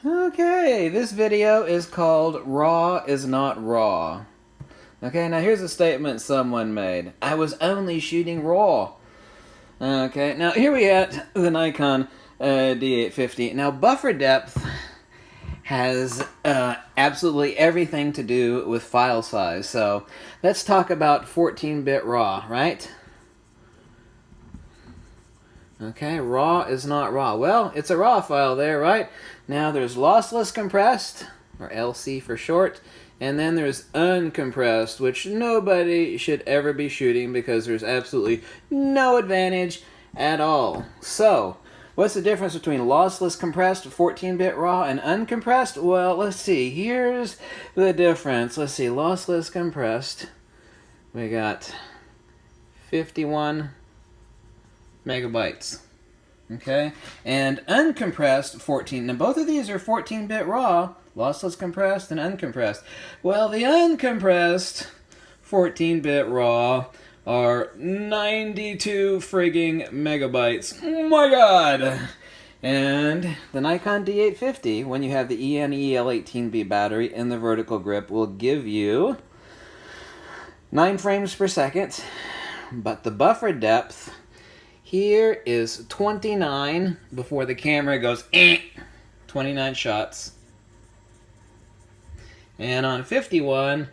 Okay, this video is called Raw is Not Raw. Okay, now here's a statement someone made. I was only shooting RAW. Okay, now here we at the Nikon D850. Now buffer depth has absolutely everything to do with file size. So let's talk about 14-bit RAW, right? Okay, RAW is not RAW. Well, it's a RAW file there, right? Now there's lossless compressed, or LC for short, and then there's uncompressed, which nobody should ever be shooting because there's absolutely no advantage at all. So, what's the difference between lossless compressed 14-bit RAW and uncompressed? Well, let's see. Here's the difference. Let's see. Lossless compressed, we got 51 megabytes. Okay, and uncompressed 14. Now both of these are 14-bit RAW, lossless compressed and uncompressed. Well, the uncompressed 14-bit RAW are 92 frigging megabytes. Oh my god! And the Nikon D850, when you have the ENEL18B battery in the vertical grip, will give you 9 frames per second, but the buffer depth here is 29 before the camera goes 29 shots. And on 51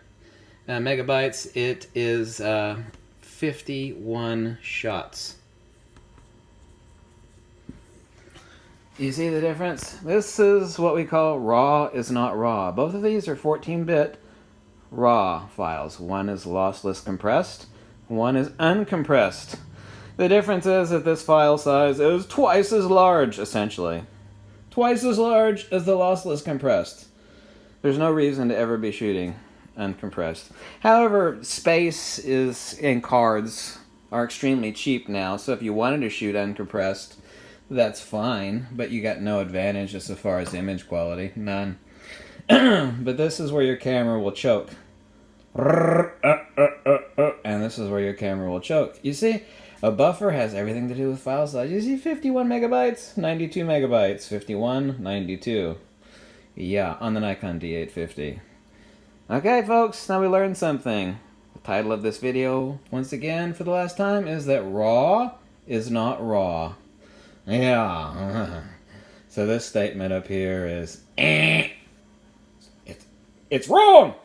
megabytes, it is 51 shots. You see the difference? This is what we call RAW is not RAW. Both of these are 14-bit RAW files. One is lossless compressed, one is uncompressed. The difference is that this file size is twice as large, essentially. Twice as large as the lossless compressed. There's no reason to ever be shooting uncompressed. However, space and cards are extremely cheap now, so if you wanted to shoot uncompressed, that's fine, but you got no advantage as far as image quality. None. But this is where your camera will choke. And this is where your camera will choke. You see? A buffer has everything to do with file size. You see 51 megabytes, 92 megabytes, 51, 92. Yeah, on the Nikon D850. Okay, folks, now we learned something. The title of this video, once again, for the last time, is that RAW is not RAW. Yeah. So this statement up here is, it's wrong!